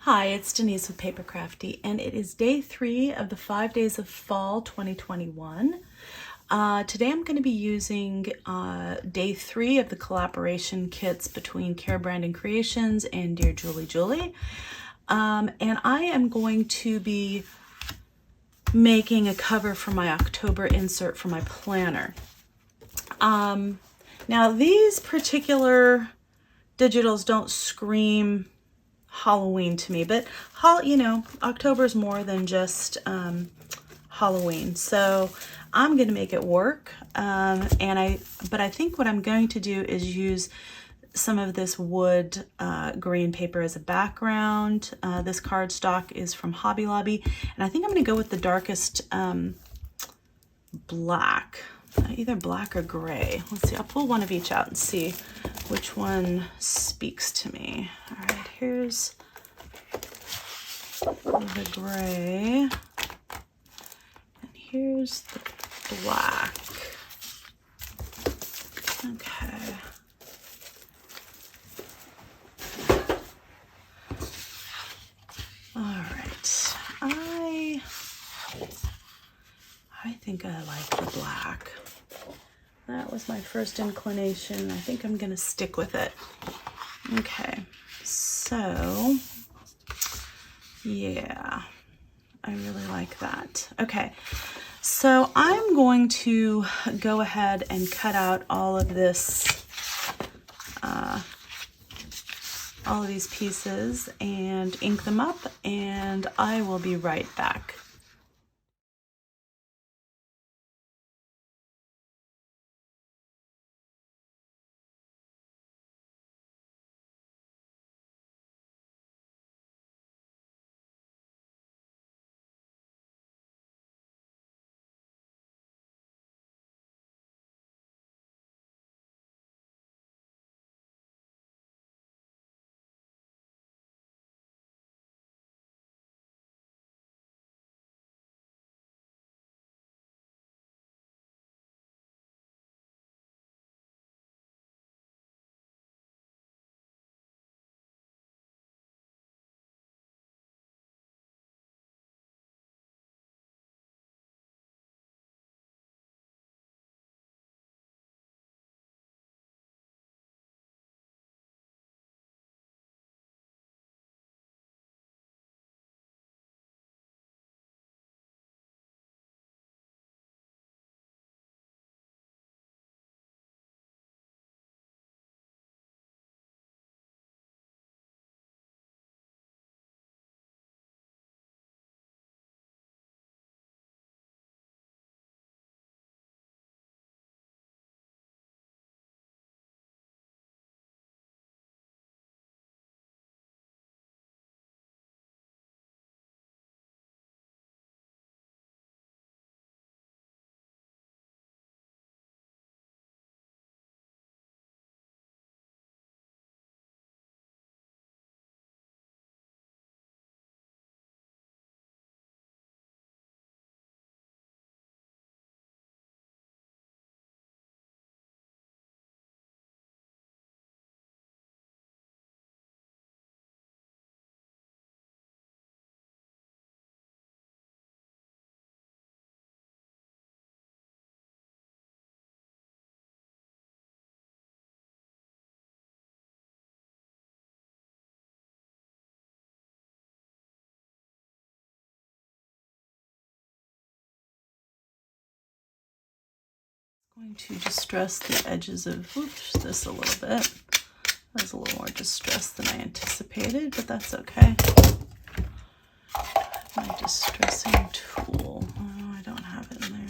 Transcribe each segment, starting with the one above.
Hi, it's Denise with Paper Crafty, and it is day 3 of the 5 days of fall 2021. Today I'm going to be using day 3 of the collaboration kits between Cara Brandon Creations and Dear Julie Julie. And I am going to be making a cover for my October insert for my planner. Now these particular digitals don't scream Halloween to me, but October is more than just Halloween, so I'm gonna make it work. But I think what I'm going to do is use some of this wood green paper as a background. This cardstock is from Hobby Lobby, and I think I'm gonna go with the darkest black, either black or gray. Let's see, I'll pull one of each out and see which one speaks to me. All right, here's the gray, and here's the black. Okay. All right, I think I like the black. That was my first inclination. I think I'm gonna stick with it. Okay, so yeah, I really like that. Okay, so I'm going to go ahead and cut out all of this, all of these pieces and ink them up, and I will be right back. I'm going to distress the edges of this a little bit. That was a little more distressed than I anticipated, but that's okay. My distressing tool. Oh, I don't have it in there.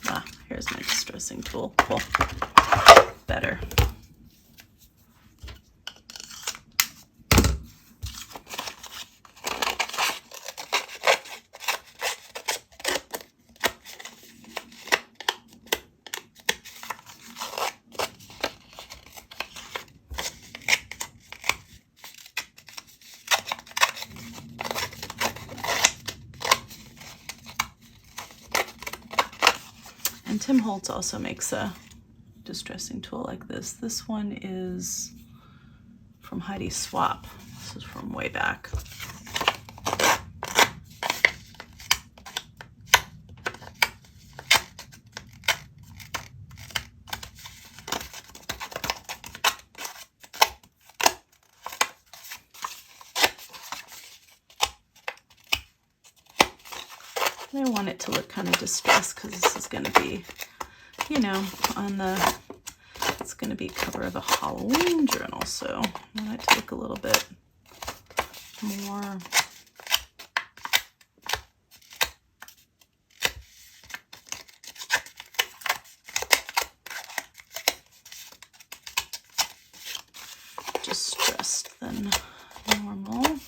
Ah, here's my distressing tool. Cool. Better. And Tim Holtz also makes a distressing tool like this. This one is from Heidi Swap. This is from way back. I want it to look kind of distressed because this is going to be, you know, on the, it's going to be cover of a Halloween journal, so I want it to look a little bit more distressed than normal.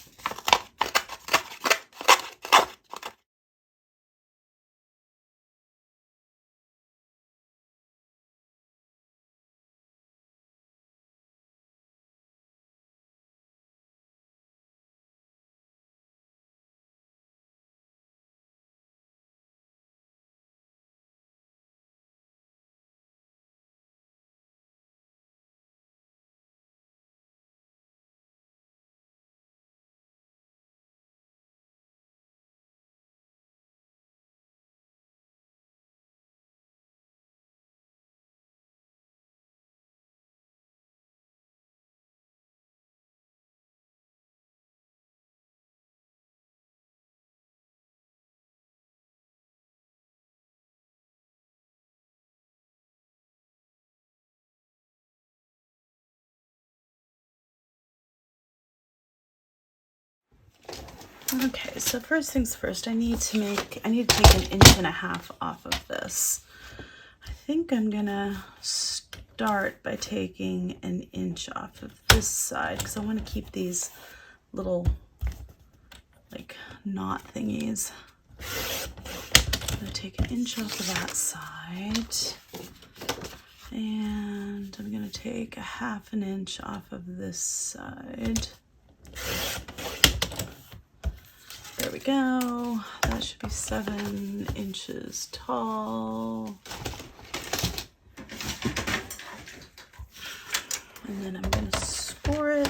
Okay, so first things first, I need to take 1.5 inches off of this. I think I'm gonna start by taking 1 inch off of this side because I want to keep these little like knot thingies. I'm gonna take 1 inch off of that side, and I'm gonna take 1/2 inch off of this side. There we go. That should be 7 inches tall. And then I'm going to score it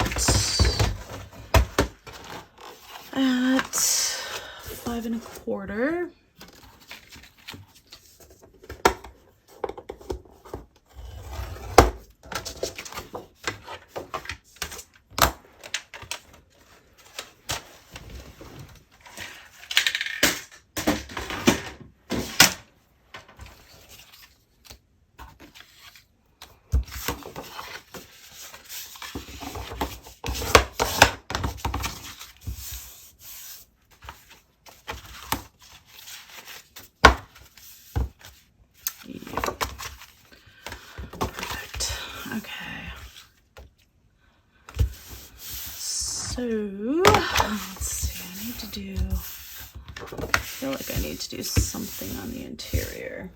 at 5 1/4. So let's see, I feel like I need to do something on the interior.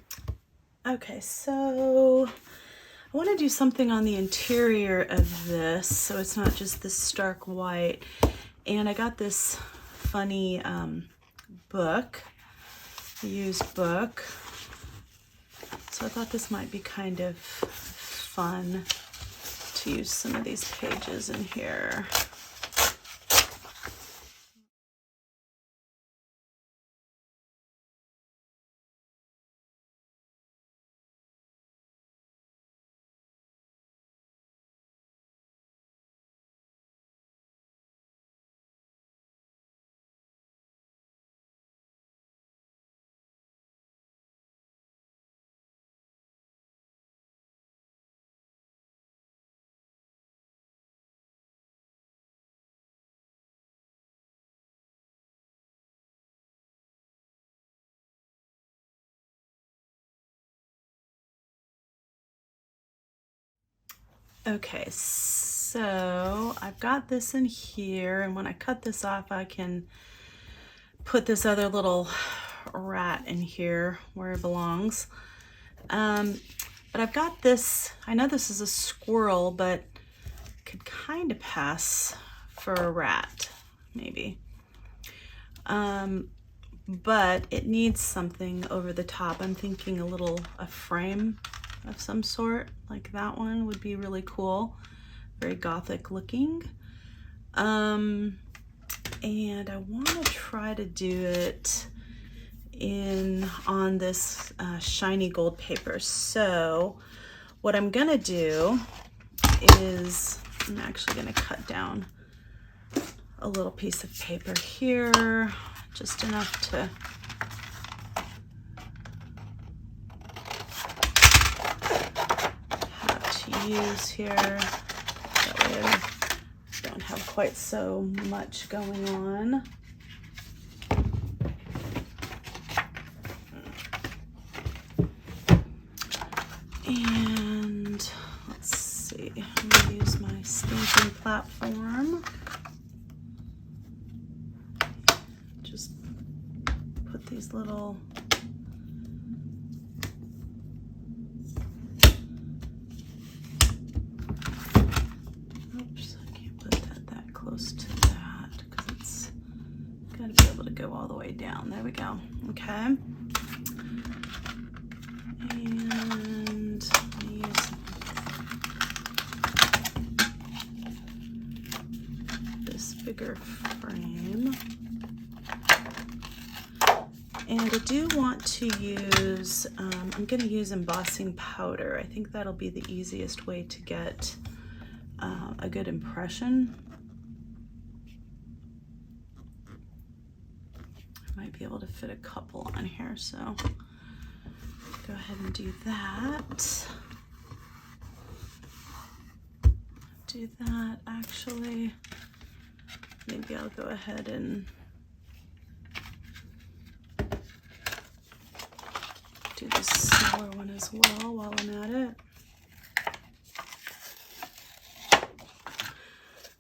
Okay, so I want to do something on the interior of this so it's not just this stark white. And I got this funny book, used book. So I thought this might be kind of fun to use some of these pages in here. Okay, so I've got this in here, and when I cut this off, I can put this other little rat in here where it belongs. But I've got this, I know this is a squirrel, but could kind of pass for a rat, maybe. But it needs something over the top. I'm thinking a frame of some sort, like that one would be really cool. very gothic looking. And I want to try to do it on this shiny gold paper. So what I'm gonna do is I'm actually gonna cut down a little piece of paper here, just enough to have to use here. That way I don't have quite so much going on. And let's see, I'm going to use my stamping platform. Just put these little oops, I can't put that close to that because it's got to be able to go all the way down. There we go. Okay. And use this bigger frame. And I do want to use, I'm going to use embossing powder. I think that'll be the easiest way to get a good impression. I might be able to fit a couple on here, so go ahead and do that. Do that actually. Maybe I'll go ahead and do the smaller one as well while I'm at it.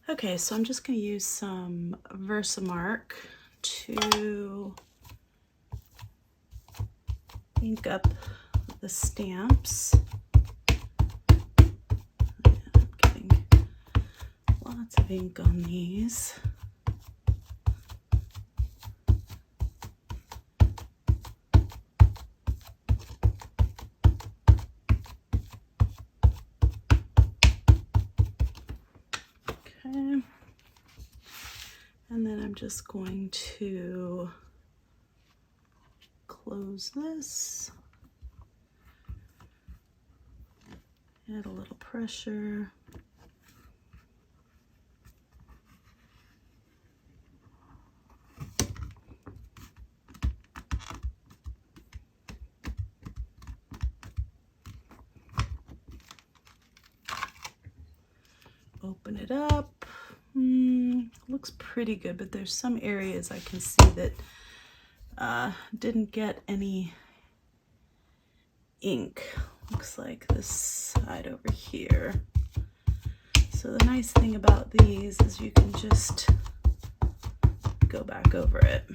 Okay, so I'm just going to use some Versamark to ink up the stamps. I'm getting lots of ink on these. Okay, and then I'm just going to close this, add a little pressure. Open it up. Looks pretty good, but there's some areas I can see that didn't get any ink. Looks like this side over here. So the nice thing about these is you can just go back over it.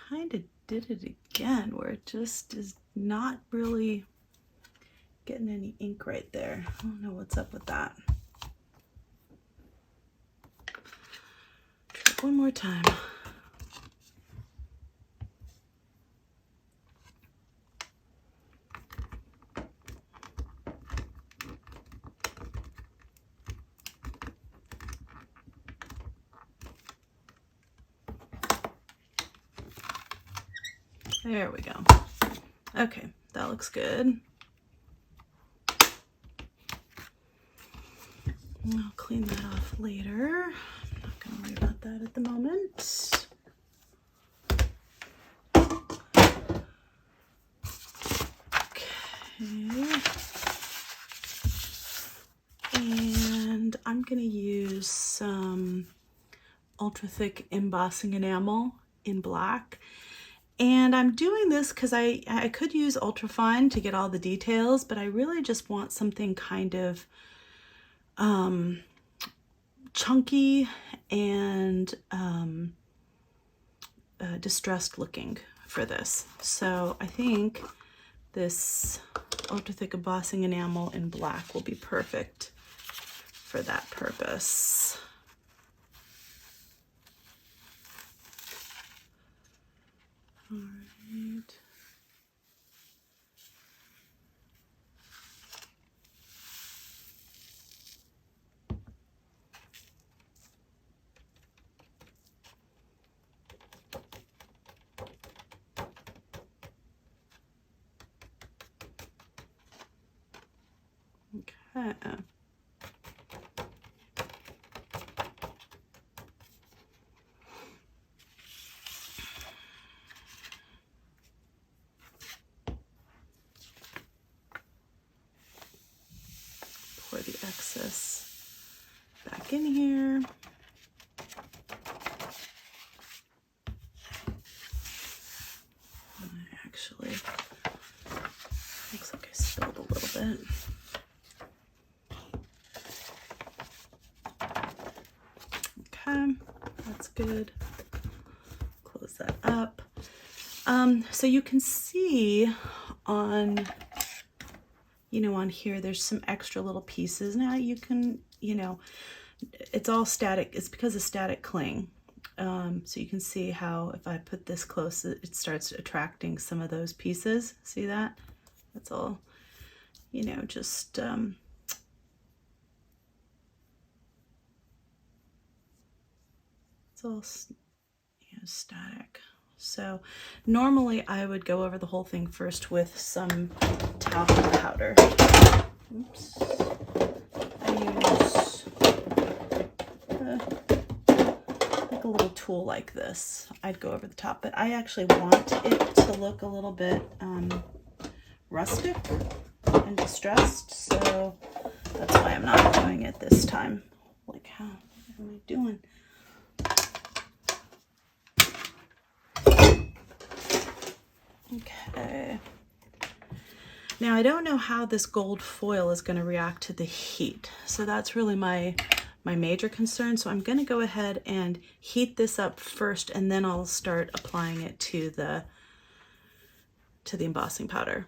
Kind of did it again where it just is not really getting any ink right there. I don't know what's up with that. Try it one more time. There we go. Okay, that looks good. I'll clean that off later. I'm not going to worry about that at the moment. Okay. And I'm going to use use some ultra thick embossing enamel in black. And I'm doing this because I could use ultra fine to get all the details, but I really just want something kind of chunky and distressed looking for this. So I think this ultra thick embossing enamel in black will be perfect for that purpose. All right. Okay. Pour the excess back in here. Actually, looks like I spilled a little bit. Okay, that's good. Close that up. So you can see on, on here, there's some extra little pieces. Now you can, it's all static. It's because of static cling. So you can see how if I put this close, it starts attracting some of those pieces. See that? That's all, just it's all static. So normally I would go over the whole thing first with some talcum powder. Oops. I use like a little tool like this. I'd go over the top, but I actually want it to look a little bit rustic and distressed, so that's why I'm not doing it this time. Like, what am I doing? Okay. Now I don't know how this gold foil is going to react to the heat, so that's really my major concern. So I'm going to go ahead and heat this up first, and then I'll start applying it to the embossing powder.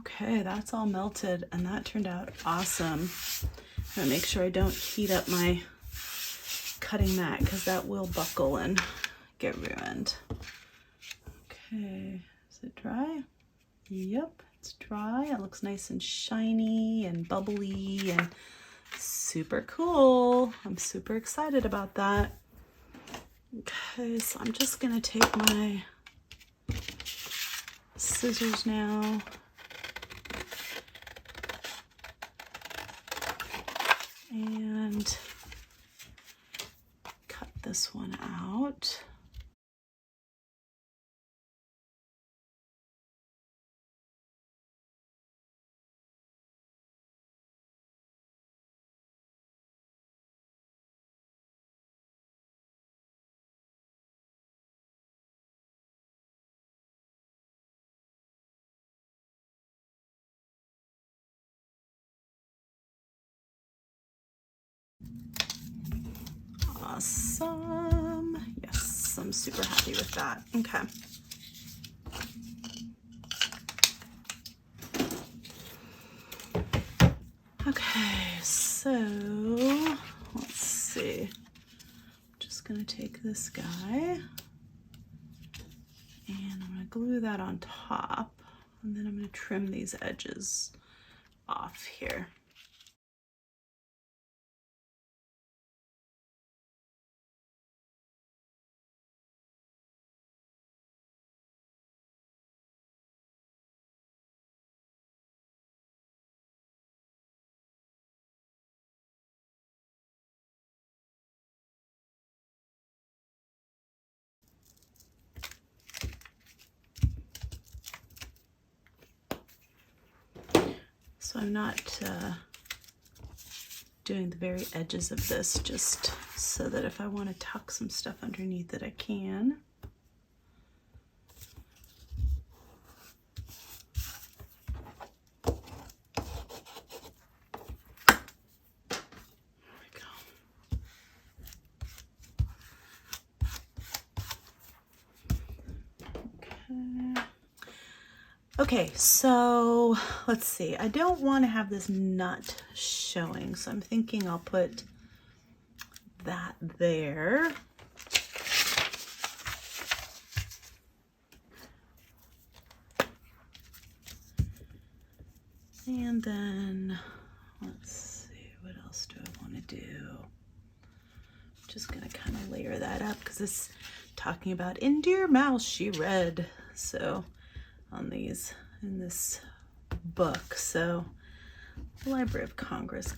Okay, that's all melted, and that turned out awesome. I'm gonna make sure I don't heat up my cutting mat because that will buckle and get ruined. Okay, is it dry? Yep, it's dry. It looks nice and shiny and bubbly and super cool. I'm super excited about that. Okay, so I'm just gonna take my scissors now. And cut this one out. Awesome. Yes, I'm super happy with that. Okay. Okay, so let's see. I'm just gonna take this guy and I'm gonna glue that on top, and then I'm gonna trim these edges off here. So I'm not doing the very edges of this, just so that if I want to tuck some stuff underneath it, I can. Okay, so let's see. I don't want to have this nut showing, so I'm thinking I'll put that there. And then, let's see, what else do I want to do? I'm just going to kind of layer that up because it's talking about "In Dear Mouse, she read." So on these in this book. So the Library of Congress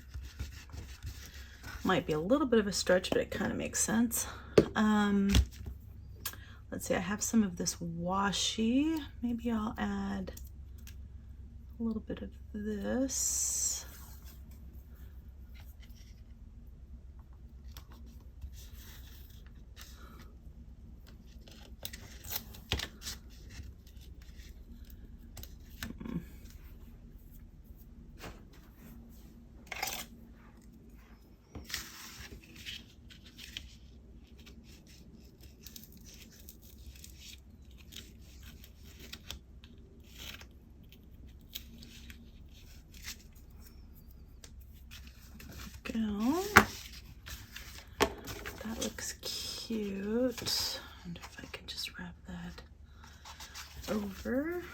might be a little bit of a stretch, but it kind of makes sense. Let's see, I have some of this washi. Maybe I'll add a little bit of this. Go. That looks cute. I wonder if I can just wrap that over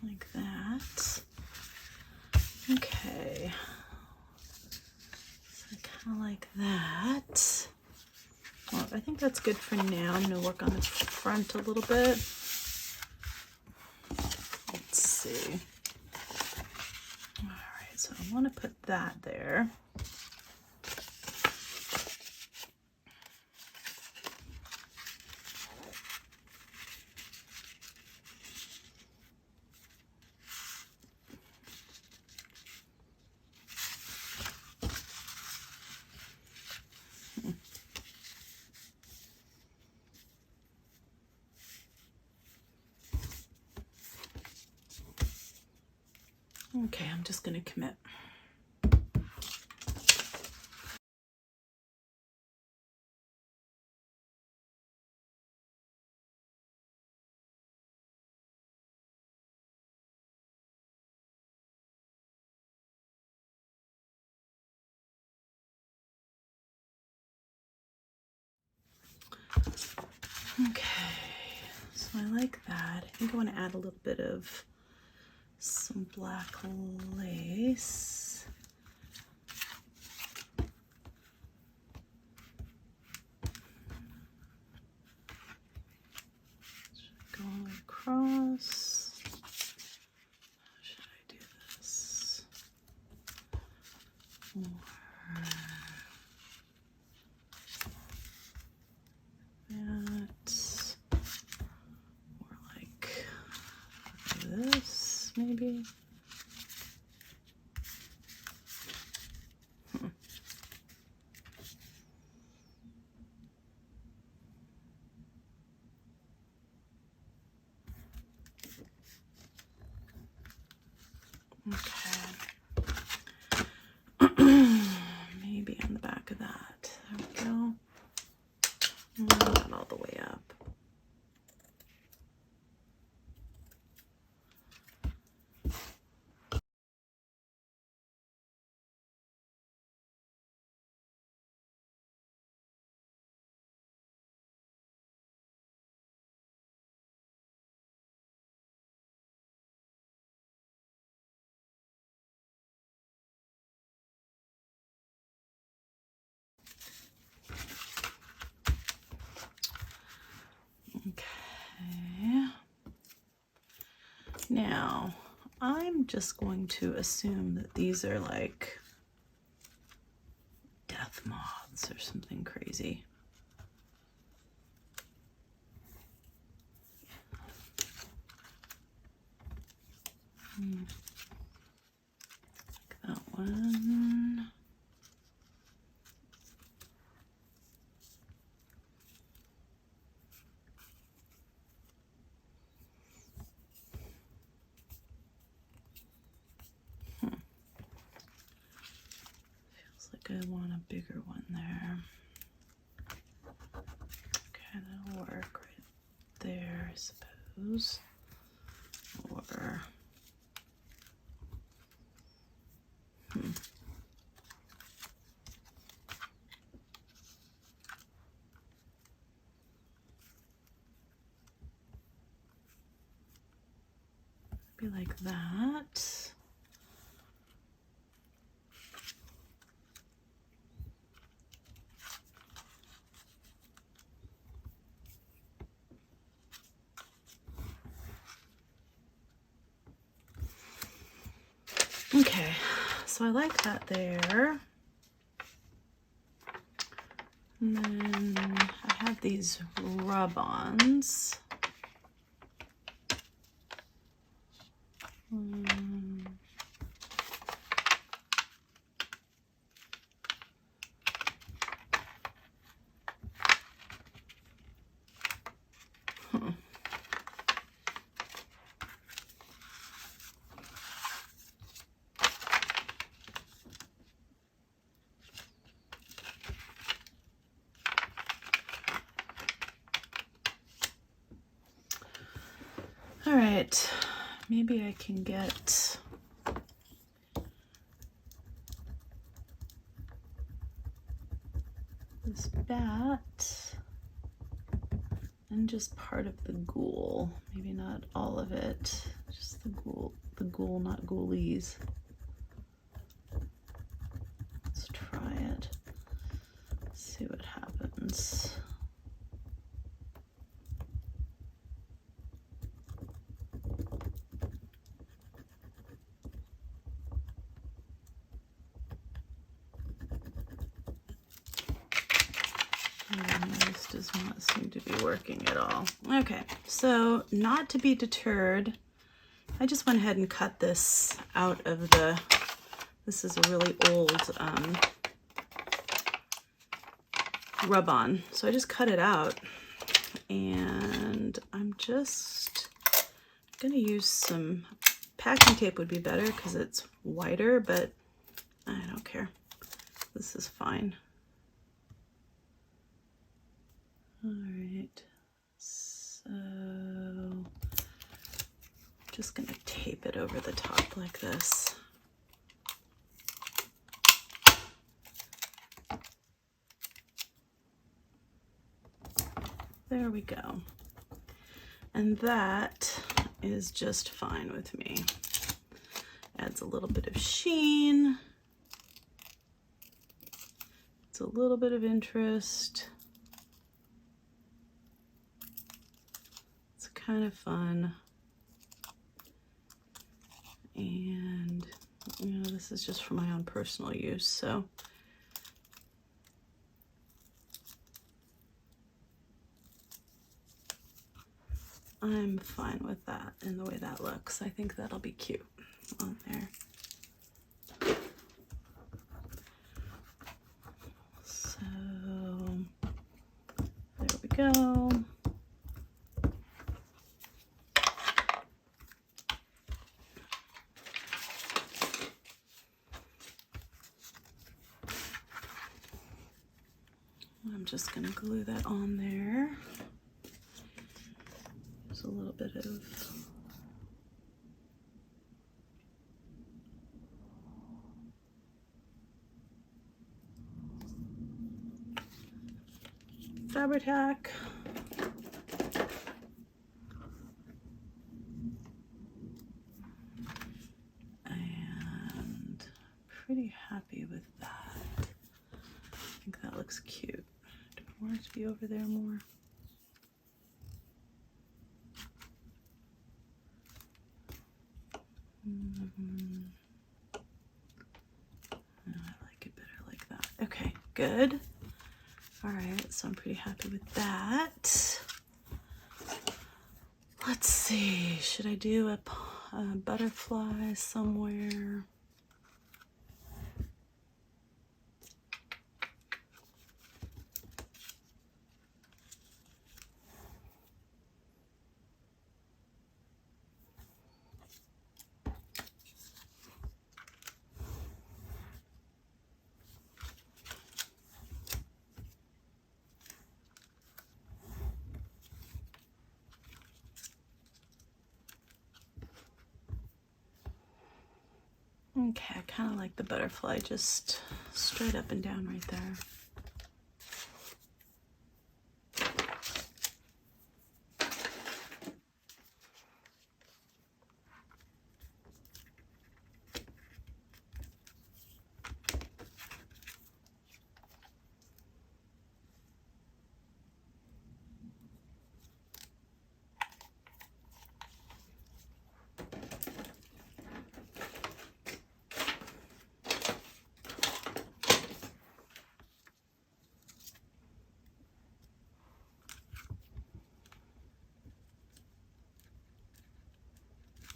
like that. Okay. So kind of like that. Well, I think that's good for now. I'm going to work on the front a little bit. Let's see. All right, so I want to put that there. Okay, I'm just going to commit. Okay, so I like that. I think I want to add a little bit of some black lace. Go all the way across. How should I do this? Or that. Or like this, maybe. Okay. Maybe on the back of that. There we go. Now, I'm just going to assume that these are like death moths or something crazy. Like that one. I want a bigger one there. Okay, that'll work right there, I suppose. Or be like that. Okay, so I like that there. And then I have these rub-ons. All right, maybe I can get this bat and just part of the ghoul. Maybe not all of it, just the ghoul, not ghoulies. Let's try it, see what happens. This does not seem to be working at all. Okay, so not to be deterred, I just went ahead and cut this out of the, this is a really old rub-on. So I just cut it out, and I'm just gonna use some packing tape would be better because it's wider, but I don't care. This is fine. All right, so just gonna tape it over the top like this. There we go. And that is just fine with me. Adds a little bit of sheen. It's a little bit of interest. Kind of fun, and you know, this is just for my own personal use, so I'm fine with that and the way that looks. I think that'll be cute on there. So there we go. I'm just going to glue that on there. There's a little bit of Fabri-Tac. And pretty happy with that. I think that looks cute. Do I want it to be over there more? I like it better like that. Okay, good. All right, so I'm pretty happy with that. Let's see, should I do a butterfly somewhere? Okay, I kind of like the butterfly just straight up and down right there.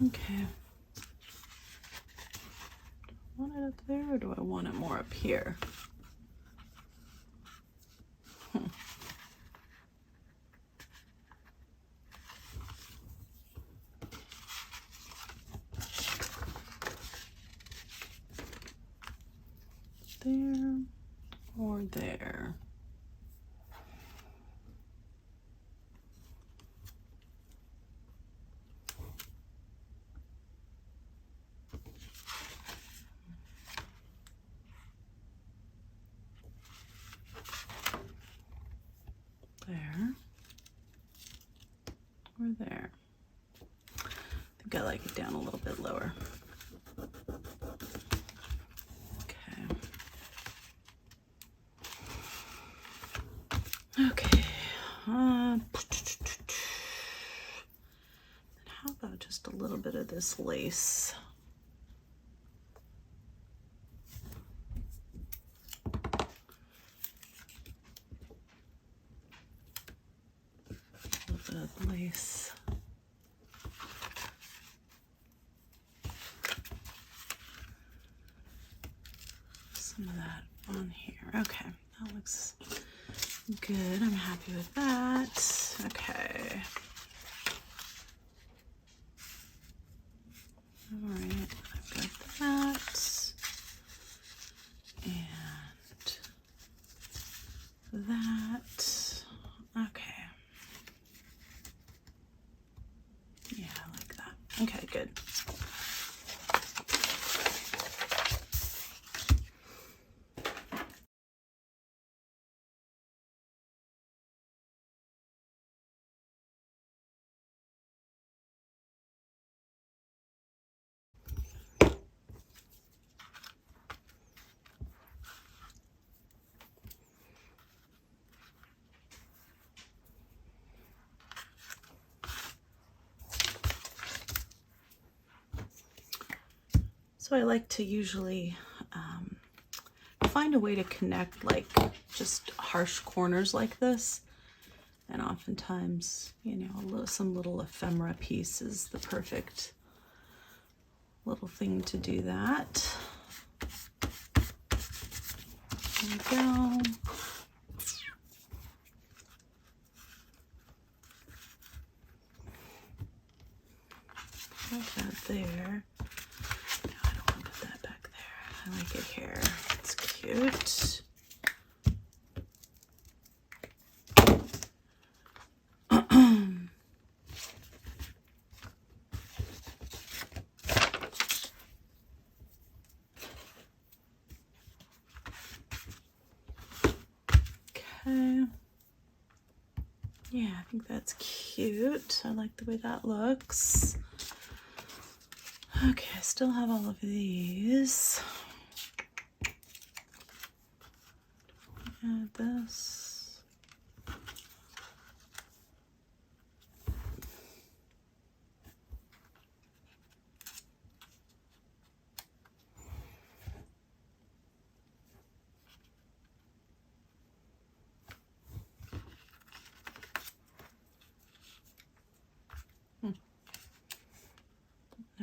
Okay. Do I want it up there or do I want it more up here? There or there? There or there? I think I like it down a little bit lower. Okay. Okay. And how about just a little bit of this lace? A little bit of lace. Some of that on here. Okay, that looks good. I'm happy with that. Okay. All right, I've got that. And that. Okay. Yeah, I like that. Okay, good. So I like to usually find a way to connect like just harsh corners like this. And oftentimes, you know, some little ephemera piece is the perfect little thing to do that. There we go. Put that there. No, I don't want to put that back there. I like it here. It's cute. Okay. Yeah, I think that's cute. I like the way that looks. Okay, I still have all of these. Add this.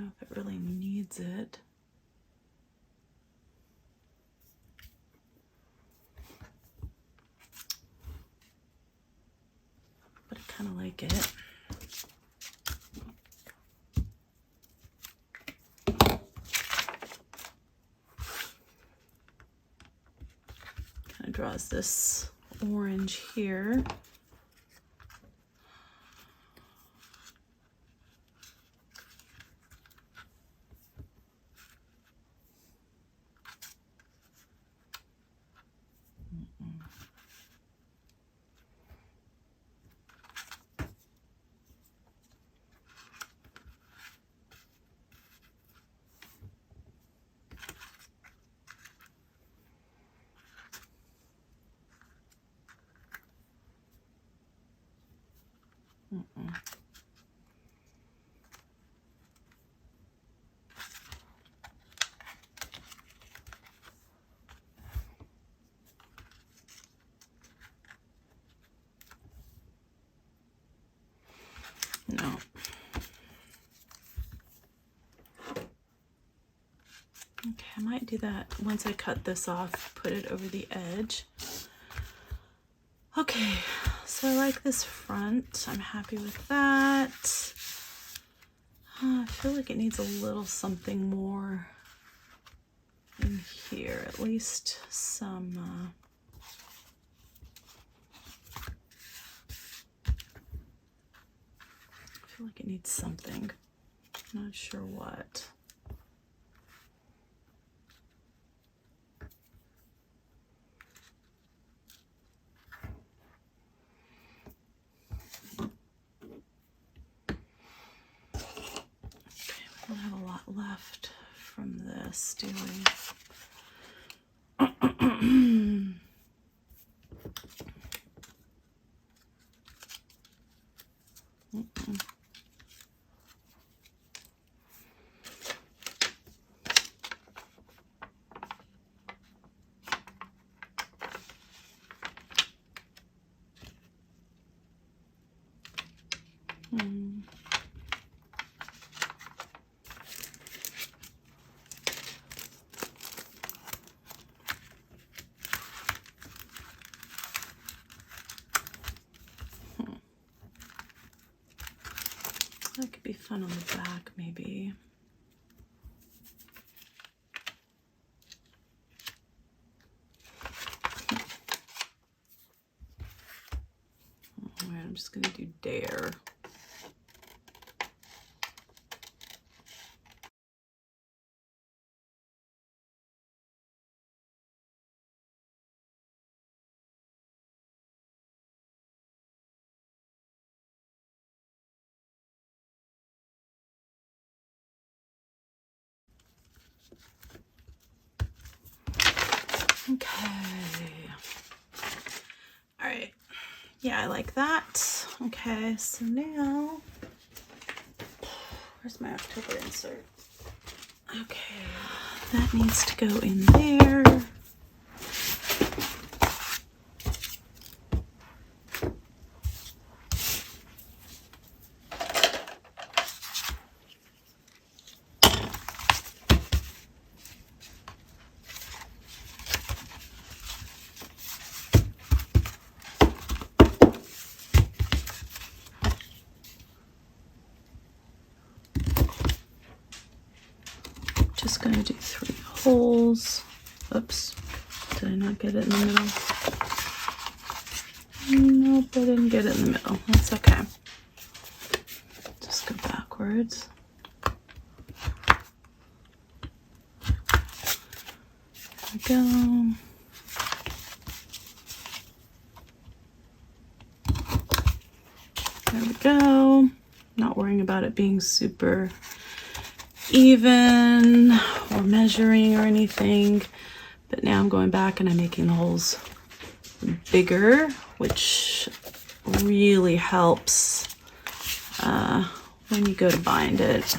know if it really needs it. But I kind of like it. Kind of draws this orange here. No. Okay, I might do that once I cut this off, put it over the edge. Okay, so I like this front. I'm happy with that. I feel like it needs a little something more in here, at least some I feel like it needs something. I'm not sure what. We don't have a lot left from this, do we? That could be fun on the back, maybe. All right, I'm just gonna do Dare. Okay. All right. Yeah, I like that. Okay, so now, where's my October insert? Okay, that needs to go in there. Just gonna do 3 holes. Oops, did I not get it in the middle? Nope, I didn't get it in the middle. That's okay. Just go backwards. There we go. There we go. Not worrying about it being super even or measuring or anything, but now I'm going back and I'm making the holes bigger, which really helps when you go to bind it.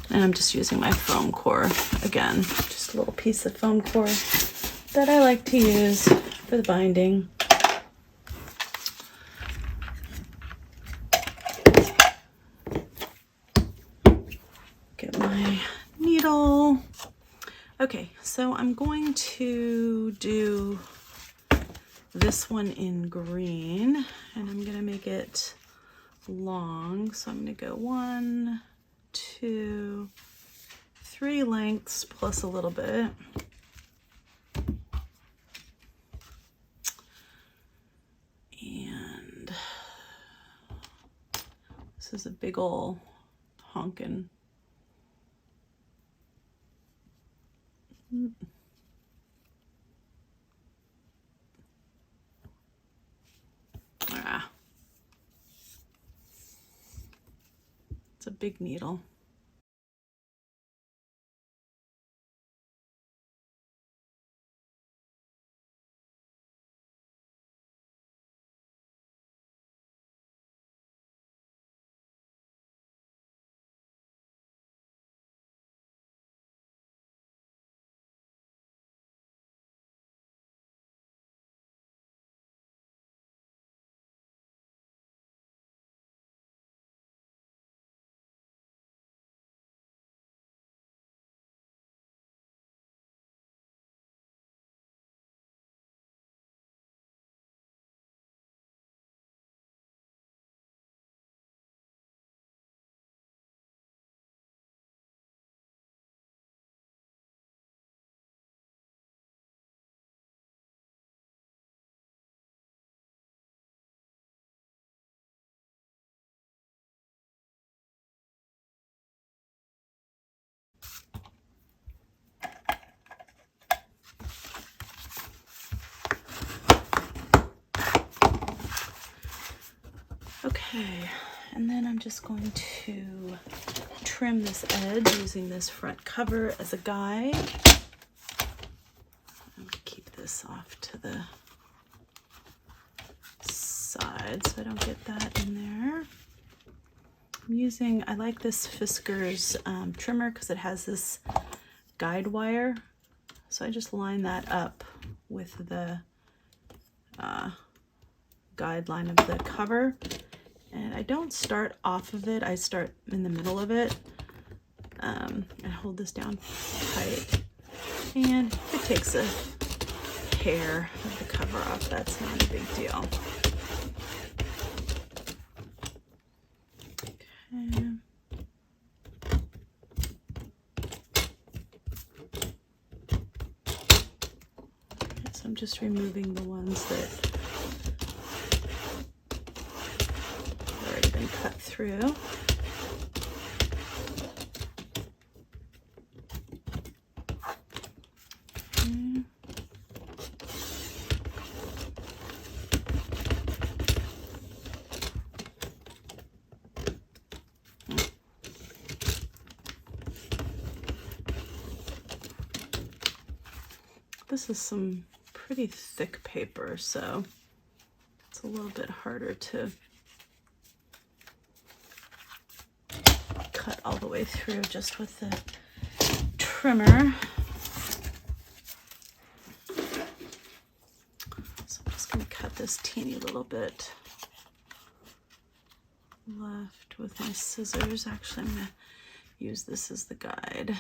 And I'm just using my foam core again, just a little piece of foam core that I like to use for the binding. needle. Okay, so I'm going to do this one in green, and I'm gonna make it long. So I'm gonna go 1, 2, 3 lengths plus a little bit. And this is a big ol' honkin'. It's a big needle. Okay, and then I'm just going to trim this edge using this front cover as a guide. I'm going to keep this off to the side so I don't get that in there. I like this Fisker's trimmer because it has this guide wire. So I just line that up with the guideline of the cover. And I don't start off of it, I start in the middle of it. And hold this down tight. And if it takes a hair of the cover off, that's not a big deal. Okay. So I'm just removing the ones that have already been cut through. Okay. This is some pretty thick paper, so it's a little bit harder to cut all the way through just with the trimmer. So I'm just going to cut this teeny little bit left with my scissors. Actually, I'm going to use this as the guide.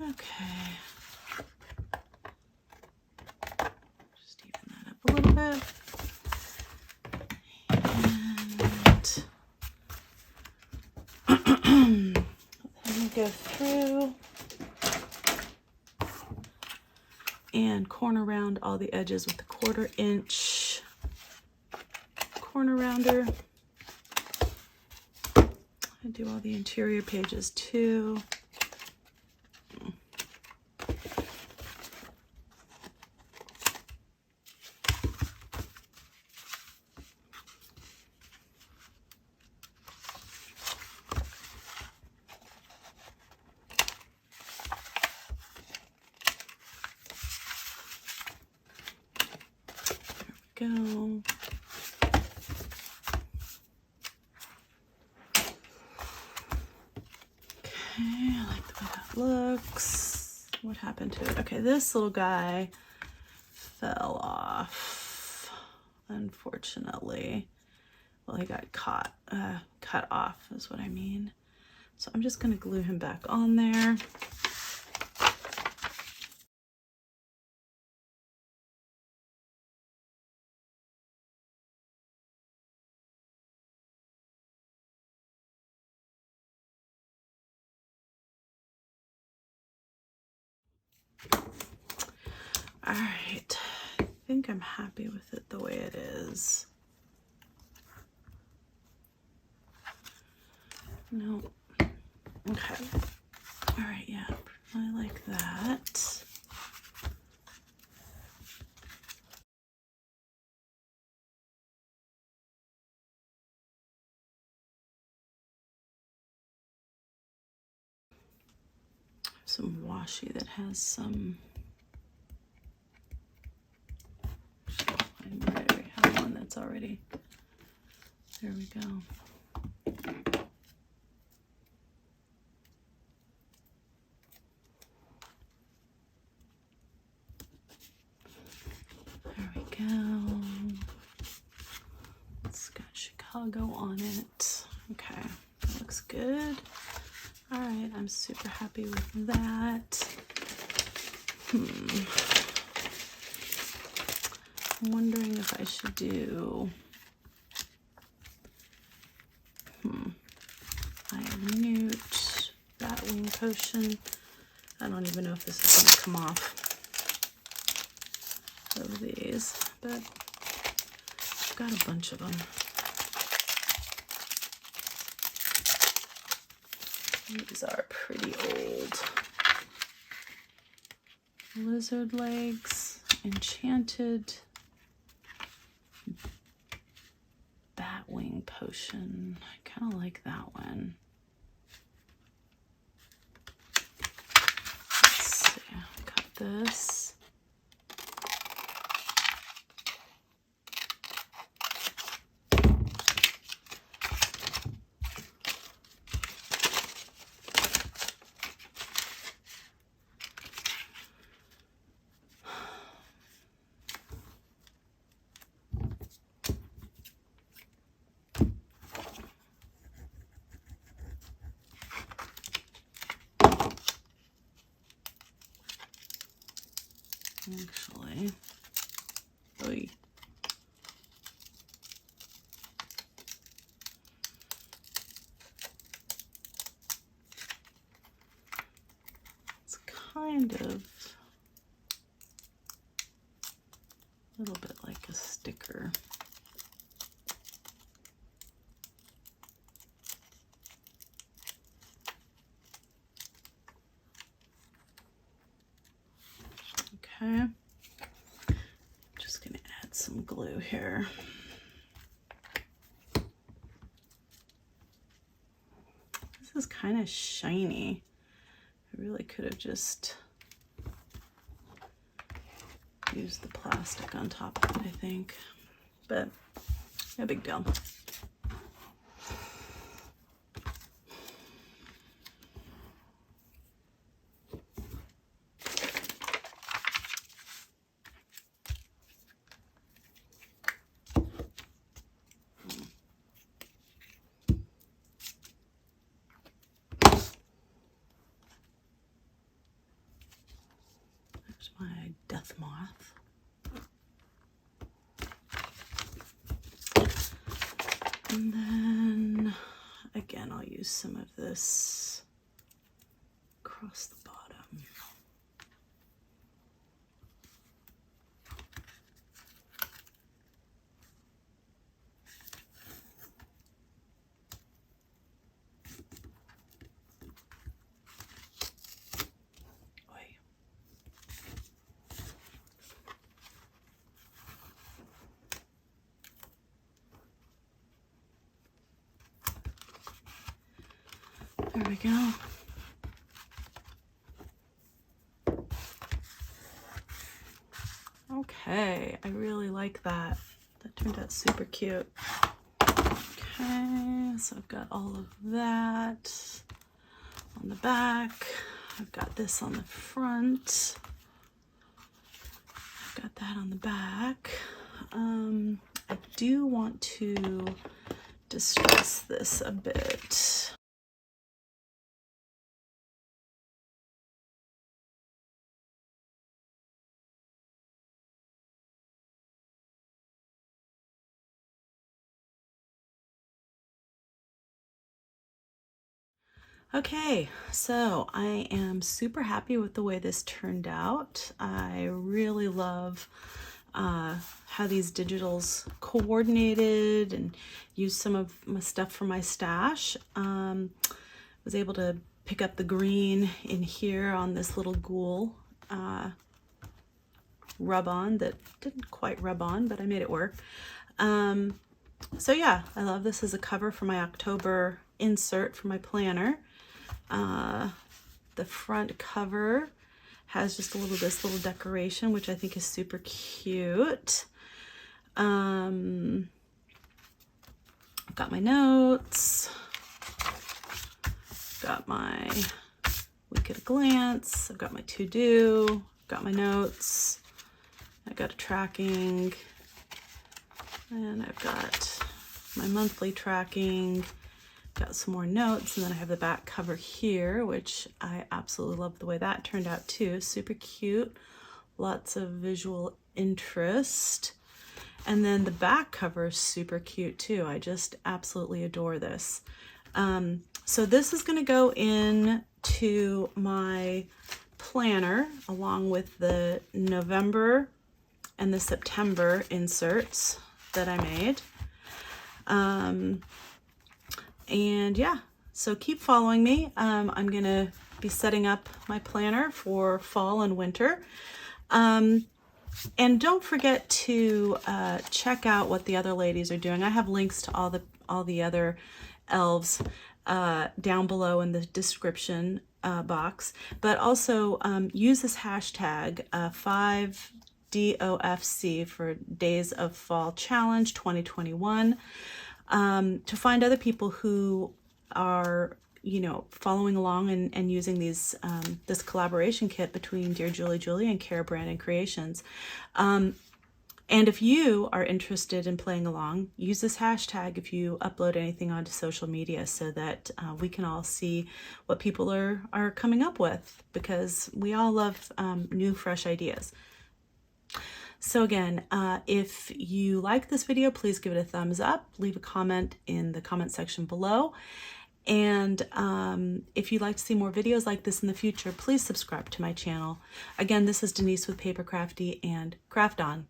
Okay, just even that up a little bit. And let me go through and corner round all the edges with the 1/4 inch corner rounder. I do all the interior pages too. Go. Okay, I like the way that looks. What happened to it? Okay, this little guy fell off, unfortunately. well, he got cut off is what I mean. So I'm just going to glue him back on there. All right, I think I'm happy with it the way it is. No, okay. All right, yeah, I like that. Some washi that has some. I already have one that's already. There we go. There we go. It's got Chicago on it. Okay, that looks good. All right, I'm super happy with that. I'm wondering if I should do minute Batwing potion. I don't even know if this is going to come off of these, but I've got a bunch of them. These are pretty old. Lizard legs, enchanted Batwing potion. I kind of like that one. Let's see, cut this. Actually, oy. It's kind of a little bit like a sticker. Okay, I'm just going to add some glue here. This is kind of shiny. I really could have just used the plastic on top of it, I think, but no big deal. My death moth. And then again, I'll use some of this across the bottom. There we go. Okay, I really like that. That turned out super cute. Okay, so I've got all of that on the back. I've got this on the front. I've got that on the back. I do want to distress this a bit. Okay, so I am super happy with the way this turned out. I really love how these digitals coordinated and used some of my stuff from my stash. Was able to pick up the green in here on this little ghoul rub-on that didn't quite rub on, but I made it work. So yeah, I love this as a cover for my October insert for my planner. The front cover has just this little decoration, which I think is super cute. I've got my notes, got my week at a glance, I've got my to-do, got my notes, I've got a tracking, and I've got my monthly tracking, got some more notes, and then I have the back cover here, which I absolutely love the way that turned out too. Super cute, lots of visual interest. And then the back cover is super cute too. I just absolutely adore this. So this is going to go into my planner along with the November and the September inserts that I made. And yeah, so keep following me. I'm going to be setting up my planner for fall and winter. And don't forget to check out what the other ladies are doing. I have links to all the other elves down below in the description box. But also use this hashtag 5DOFC for Days of Fall Challenge 2021 to find other people who are following along and using these this collaboration kit between Dear Julie and Cara Brandon Creations. And if you are interested in playing along, use this hashtag if you upload anything onto social media so that we can all see what people are coming up with, because we all love new, fresh ideas. So again, if you like this video, please give it a thumbs up, leave a comment in the comment section below. And if you'd like to see more videos like this in the future, please subscribe to my channel. Again, this is Denise with Paper Crafty, and craft on.